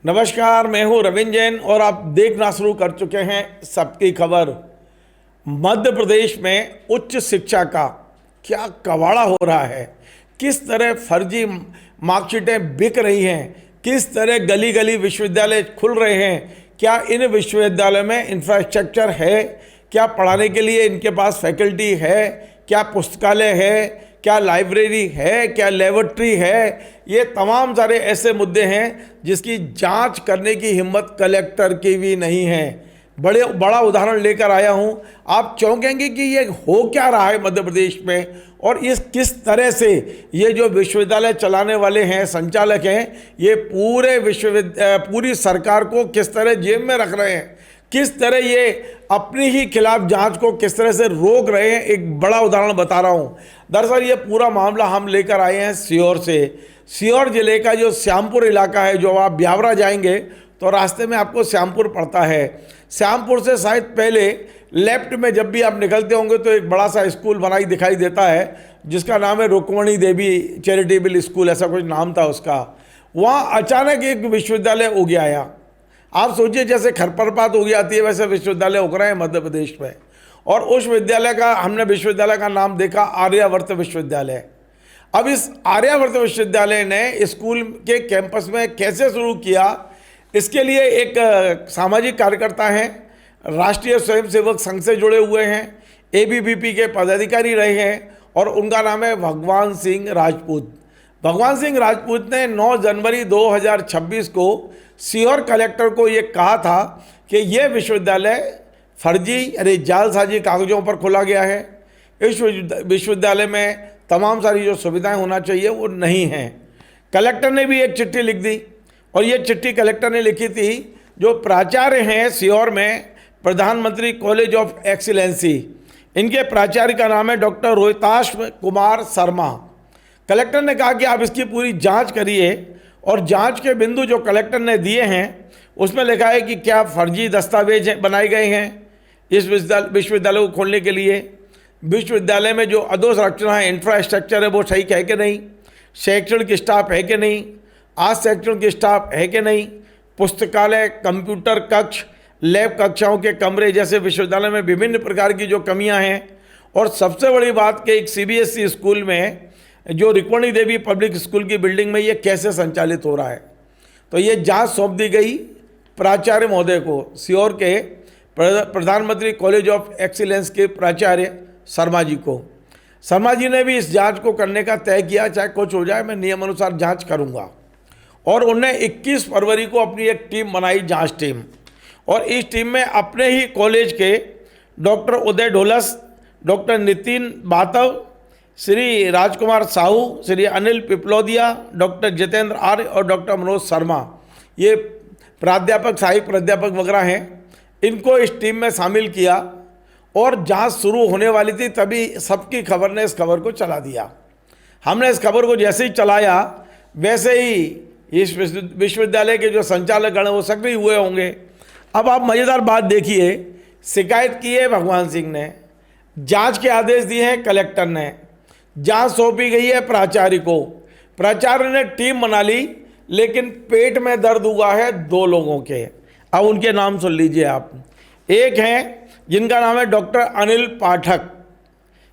नमस्कार, मैं हूं रविंद्र जैन और आप देखना शुरू कर चुके हैं सबकी खबर। मध्य प्रदेश में उच्च शिक्षा का क्या कवाड़ा हो रहा है, किस तरह फर्जी मार्कशीटें बिक रही हैं, किस तरह गली गली विश्वविद्यालय खुल रहे हैं, क्या इन विश्वविद्यालयों में इंफ्रास्ट्रक्चर है, क्या पढ़ाने के लिए इनके पास फैकल्टी है, क्या पुस्तकालय है, क्या लाइब्रेरी है, क्या लेबोरेटरी है। ये तमाम सारे ऐसे मुद्दे हैं जिसकी जांच करने की हिम्मत कलेक्टर की भी नहीं है। बड़ा उदाहरण लेकर आया हूं, आप चौंकेंगे कि ये हो क्या रहा है मध्य प्रदेश में, और इस किस तरह से ये जो विश्वविद्यालय चलाने वाले हैं, संचालक हैं, ये पूरी सरकार को किस तरह जेब में रख रहे हैं, किस तरह ये अपनी ही खिलाफ जांच को किस तरह से रोक रहे हैं। एक बड़ा उदाहरण बता रहा हूं। दरअसल ये पूरा मामला हम लेकर आए हैं सीहोर से। सीहोर जिले का जो श्यामपुर इलाका है, जो आप ब्यावरा जाएंगे तो रास्ते में आपको श्यामपुर पड़ता है। श्यामपुर से शायद पहले लेफ्ट में जब भी आप निकलते होंगे तो एक बड़ा सा स्कूल बनाई दिखाई देता है, जिसका नाम है रुक्मणी देवी चैरिटेबल स्कूल, ऐसा कुछ नाम था उसका। वहाँ अचानक एक विश्वविद्यालय उग आया। आप सोचिए, जैसे खरपतवार उग जाती है वैसे विश्वविद्यालय उग रहे हैं मध्य प्रदेश में। और उस हमने विश्वविद्यालय का नाम देखा आर्यावर्त विश्वविद्यालय। अब इस आर्यावर्त विश्वविद्यालय ने स्कूल के कैंपस में कैसे शुरू किया, इसके लिए एक सामाजिक कार्यकर्ता हैं, राष्ट्रीय स्वयंसेवक संघ से जुड़े हुए हैं, एबीवीपी के पदाधिकारी रहे हैं, और उनका नाम है भगवान सिंह राजपूत। भगवान सिंह राजपूत ने 9 जनवरी 2026 को सीहोर कलेक्टर को ये कहा था कि यह विश्वविद्यालय फर्जी यानी जालसाजी कागजों पर खोला गया है। इस विश्वविद्यालय में तमाम सारी जो सुविधाएं होना चाहिए वो नहीं हैं। कलेक्टर ने भी एक चिट्ठी लिख दी, और ये चिट्ठी कलेक्टर ने लिखी थी जो प्राचार्य हैं सीहोर में, प्रधानमंत्री कॉलेज ऑफ एक्सीलेंसी, इनके प्राचार्य का नाम है डॉक्टर रोहिताश कुमार शर्मा। कलेक्टर ने कहा कि आप इसकी पूरी जांच करिए, और जांच के बिंदु जो कलेक्टर ने दिए हैं उसमें लिखा है कि क्या फर्जी दस्तावेज बनाए गए हैं इस विश्वविद्यालय को खोलने के लिए, विश्वविद्यालय में जो अधोसंरचना है, इंफ्रास्ट्रक्चर है, वो सही है कि नहीं, शैक्षणिक स्टाफ है कि नहीं, शैक्षणिक स्टाफ है कि नहीं, पुस्तकालय, कंप्यूटर कक्ष, लैब कक्षाओं के कमरे जैसे विश्वविद्यालय में विभिन्न प्रकार की जो कमियां हैं। और सबसे बड़ी बात कि एक सीबीएसई स्कूल में जो रुक्मणी देवी पब्लिक स्कूल की बिल्डिंग में ये कैसे संचालित हो रहा है। तो ये जांच सौंप दी गई प्राचार्य महोदय को, सीहोर के प्रधानमंत्री कॉलेज ऑफ एक्सीलेंस के प्राचार्य शर्मा जी को। शर्मा जी ने भी इस जांच को करने का तय किया, चाहे कुछ हो जाए मैं नियम अनुसार जांच करूंगा। और उन्हें 21 फरवरी को अपनी एक टीम बनाई, जांच टीम, और इस टीम में अपने ही कॉलेज के डॉक्टर उदय ढोलस, डॉक्टर नितिन बातव, श्री राजकुमार साहू, श्री अनिल पिपलोदिया, डॉक्टर जितेंद्र आर्य और डॉक्टर मनोज शर्मा, ये प्राध्यापक, सहायक प्राध्यापक वगैरह हैं, इनको इस टीम में शामिल किया। और जांच शुरू होने वाली थी तभी सबकी खबर ने इस खबर को चला दिया। हमने इस खबर को जैसे ही चलाया वैसे ही इस विश्वविद्यालय के जो संचालक गण वो सक्रिय हुए होंगे। अब आप मज़ेदार बात देखिए, शिकायत की है भगवान सिंह ने, जांच के आदेश दिए हैं कलेक्टर ने, जांच सौंपी गई है प्राचार्य को, प्राचार्य ने टीम बना ली, लेकिन पेट में दर्द हुआ है 2 लोगों के। अब उनके नाम सुन लीजिए आप। एक हैं जिनका नाम है डॉक्टर अनिल पाठक,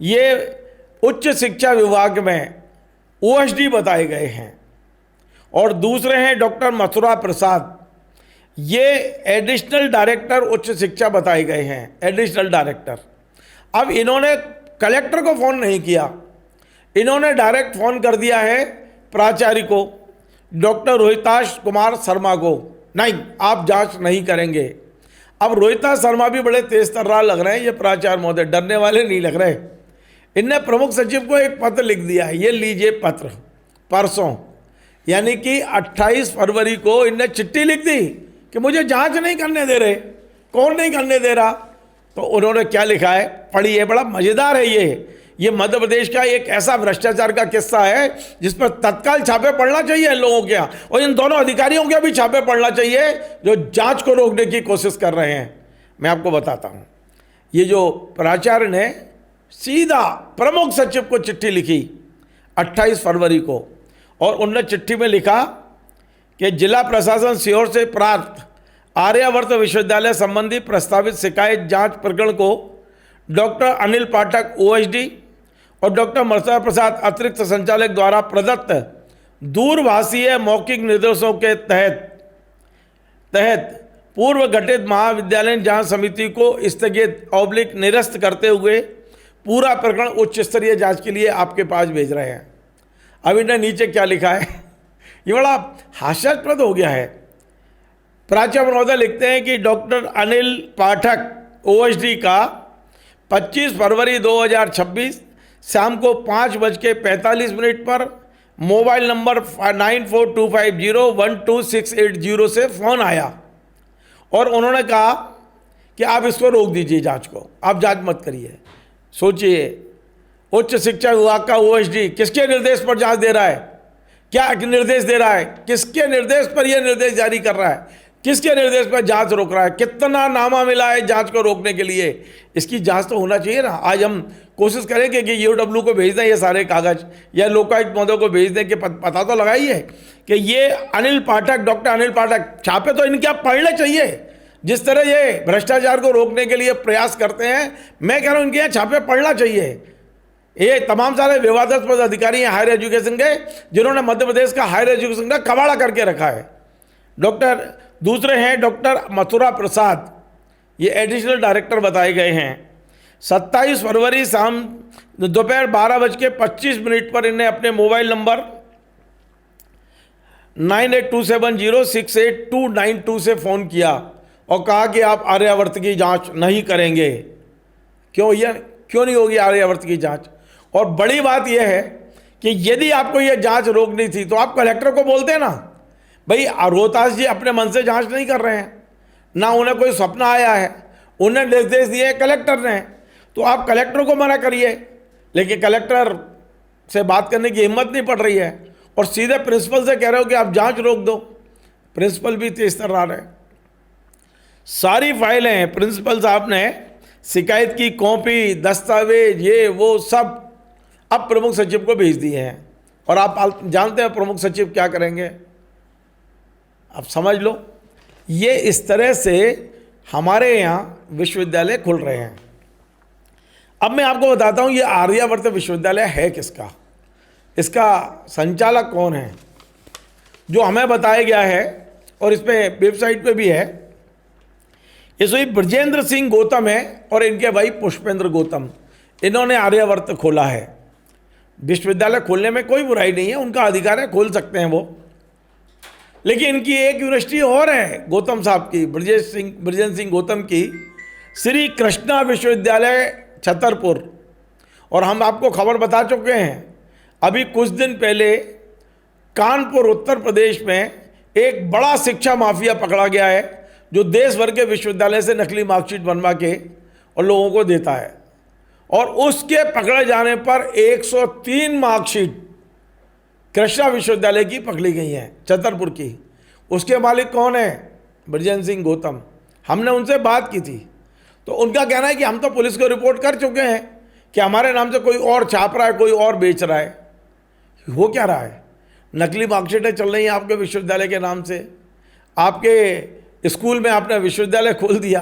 ये उच्च शिक्षा विभाग में ओएसडी बताए गए हैं, और दूसरे हैं डॉक्टर मथुरा प्रसाद, ये एडिशनल डायरेक्टर उच्च शिक्षा बताए गए हैं, एडिशनल डायरेक्टर। अब इन्होंने कलेक्टर को फ़ोन नहीं किया, इन्होंने डायरेक्ट फ़ोन कर दिया है प्राचार्य को, डॉक्टर रोहिताश कुमार शर्मा को। नहीं, आप जांच नहीं करेंगे। अब रोहिताश शर्मा भी बड़े तेज तर्रार लग रहे हैं, ये प्राचार्य महोदय डरने वाले नहीं लग रहे। इनने प्रमुख सचिव को एक पत्र लिख दिया है, ये लीजिए पत्र, परसों यानी कि 28 फरवरी को इनने चिट्ठी लिख दी कि मुझे जांच नहीं करने दे रहे। कौन नहीं करने दे रहा? तो उन्होंने क्या लिखा है पढ़िए, बड़ा मज़ेदार है ये मध्य प्रदेश का एक ऐसा भ्रष्टाचार का किस्सा है जिस पर तत्काल छापे पड़ना चाहिए लोगों के, और इन दोनों अधिकारियों के भी छापे पड़ना चाहिए जो जांच को रोकने की कोशिश कर रहे हैं। मैं आपको बताता हूं, ये जो प्राचार्य ने सीधा प्रमुख सचिव को चिट्ठी लिखी 28 फरवरी को, और उन्होंने चिट्ठी में लिखा कि जिला प्रशासन सीहोर से प्राप्त आर्यावर्त विश्वविद्यालय संबंधी प्रस्तावित शिकायत जांच प्रकरण को डॉक्टर अनिल पाठक ओएसडी और डॉक्टर मर्सदा प्रसाद अतिरिक्त संचालक द्वारा प्रदत्त दूरभाषीय मौखिक निर्देशों के तहत पूर्व गठित महाविद्यालय जांच समिति को स्थगित निरस्त करते हुए पूरा प्रकरण उच्च स्तरीय जांच के लिए आपके पास भेज रहे हैं। अब इन्हें नीचे क्या लिखा है, ये बड़ा हास्यास्पद हो गया है। प्राचार्य महोदय लिखते हैं कि डॉक्टर अनिल पाठक ओएसडी का 25 फरवरी 2026 शाम को 5:45 पर मोबाइल नंबर 9425012680 से फ़ोन आया और उन्होंने कहा कि आप इसको रोक दीजिए, जांच को आप जांच मत करिए। सोचिए, उच्च शिक्षा विभाग का ओएसडी किसके निर्देश पर जांच दे रहा है, क्या निर्देश दे रहा है, किसके निर्देश पर यह निर्देश जारी कर रहा है, किसके निर्देश पर जांच रोक रहा है, कितना नामा मिला है जांच को रोकने के लिए, इसकी जांच तो होना चाहिए ना। आज हम कोशिश करेंगे कि यूडब्ल्यू को भेज दें ये सारे कागज या लोकायुक्त महोदय को भेज दें कि पता तो लगाइए कि ये अनिल पाठक, डॉक्टर अनिल पाठक, छापे तो इनके आप पढ़ने चाहिए। जिस तरह ये भ्रष्टाचार को रोकने के लिए प्रयास करते हैं, मैं कह रहा हूँ इनके यहाँ छापे पढ़ना चाहिए। ये तमाम सारे विवादास्पद अधिकारी हैं हायर एजुकेशन के, जिन्होंने मध्य प्रदेश का हायर एजुकेशन का कबाड़ा करके रखा है। दूसरे हैं डॉक्टर मथुरा प्रसाद, ये एडिशनल डायरेक्टर बताए गए हैं। 27 फरवरी शाम दोपहर 12:25 पर इन्हें अपने मोबाइल नंबर 9827068292 से फ़ोन किया और कहा कि आप आर्यावर्त की जांच नहीं करेंगे। क्यों नहीं होगी आर्यावर्त की जांच? और बड़ी बात यह है कि यदि आपको यह जांच रोकनी थी तो आप कलेक्टर को बोलते ना, भाई रोहतास जी अपने मन से जांच नहीं कर रहे हैं, ना उन्हें कोई सपना आया है, उन्हें निर्देश दिए कलेक्टर ने, तो आप कलेक्टर को मना करिए। लेकिन कलेक्टर से बात करने की हिम्मत नहीं पड़ रही है और सीधे प्रिंसिपल से कह रहे हो कि आप जांच रोक दो। प्रिंसिपल भी तेज तर्रार है। सारी फाइलें हैं प्रिंसिपल साहब ने, शिकायत की कॉपी, दस्तावेज, ये वो सब अब प्रमुख सचिव को भेज दिए हैं। और आप जानते हैं प्रमुख सचिव क्या करेंगे, आप समझ लो। ये इस तरह से हमारे यहाँ विश्वविद्यालय खुल रहे हैं। अब मैं आपको बताता हूँ ये आर्यावर्त विश्वविद्यालय है किसका, इसका संचालक कौन है, जो हमें बताया गया है और इस पे वेबसाइट पे भी है। ये सभी ब्रजेंद्र सिंह गौतम है और इनके भाई पुष्पेंद्र गौतम, इन्होंने आर्यावर्त खोला है। विश्वविद्यालय खोलने में कोई बुराई नहीं है, उनका अधिकार है, खोल सकते हैं वो। लेकिन इनकी एक यूनिवर्सिटी और है गौतम साहब की, ब्रजेंद्र सिंह गौतम की, श्री कृष्णा विश्वविद्यालय छतरपुर। और हम आपको खबर बता चुके हैं, अभी कुछ दिन पहले कानपुर उत्तर प्रदेश में एक बड़ा शिक्षा माफिया पकड़ा गया है, जो देश भर के विश्वविद्यालय से नकली मार्कशीट बनवा के और लोगों को देता है। और उसके पकड़े जाने पर 103 मार्कशीट कृष्णा विश्वविद्यालय की पकड़ी गई हैं, छतरपुर की। उसके मालिक कौन है? ब्रजेंद्र सिंह गौतम। हमने उनसे बात की थी तो उनका कहना है कि हम तो पुलिस को रिपोर्ट कर चुके हैं कि हमारे नाम से कोई और छाप रहा है, कोई और बेच रहा है। हो क्या रहा है? नकली मार्कशीटें चल रही हैं आपके विश्वविद्यालय के नाम से। आपके स्कूल में आपने विश्वविद्यालय खोल दिया।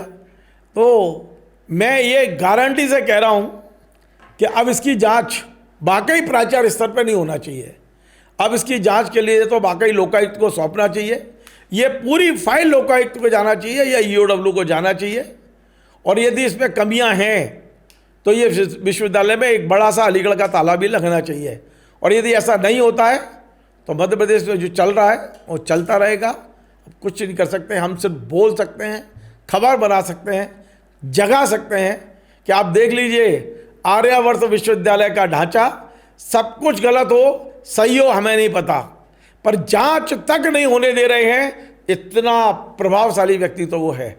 तो मैं ये गारंटी से कह रहा हूँ कि अब इसकी जांच वाकई प्राचार्य स्तर पर नहीं होना चाहिए। अब इसकी जांच के लिए तो वाकई लोकायुक्त को सौंपना चाहिए। ये पूरी फाइल लोकायुक्त को जाना चाहिए या ईओडब्ल्यू को जाना चाहिए। और यदि इसमें कमियां हैं तो ये विश्वविद्यालय में एक बड़ा सा अलीगढ़ का ताला भी लगना चाहिए। और यदि ऐसा नहीं होता है तो मध्य प्रदेश में जो चल रहा है वो चलता रहेगा। अब कुछ नहीं कर सकते, हम सिर्फ बोल सकते हैं, खबर बना सकते हैं, जगा सकते हैं कि आप देख लीजिए आर्यावर्त विश्वविद्यालय का ढांचा, सब कुछ गलत हो, सही हो, हमें नहीं पता, पर जांच तक नहीं होने दे रहे हैं। इतना प्रभावशाली व्यक्ति तो वो है।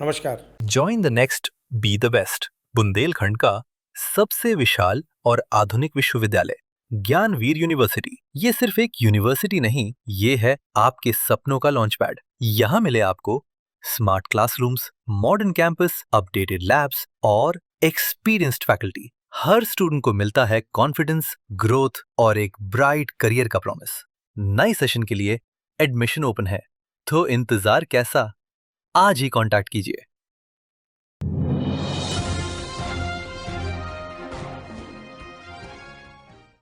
नमस्कार। Join the next, be the best. Bundelkhand का सबसे विशाल और आधुनिक विश्वविद्यालय ज्ञानवीर यूनिवर्सिटी। ये सिर्फ एक यूनिवर्सिटी नहीं, ये है आपके सपनों का लॉन्च पैड। यहाँ मिले आपको smart classrooms, modern campus, updated labs और एक्सपीरियंस्ड फैकल्टी। हर स्टूडेंट को मिलता है कॉन्फिडेंस, ग्रोथ और एक ब्राइट करियर का प्रॉमिस। नए सेशन के लिए एडमिशन ओपन है, तो इंतजार कैसा? आज ही कांटेक्ट कीजिए।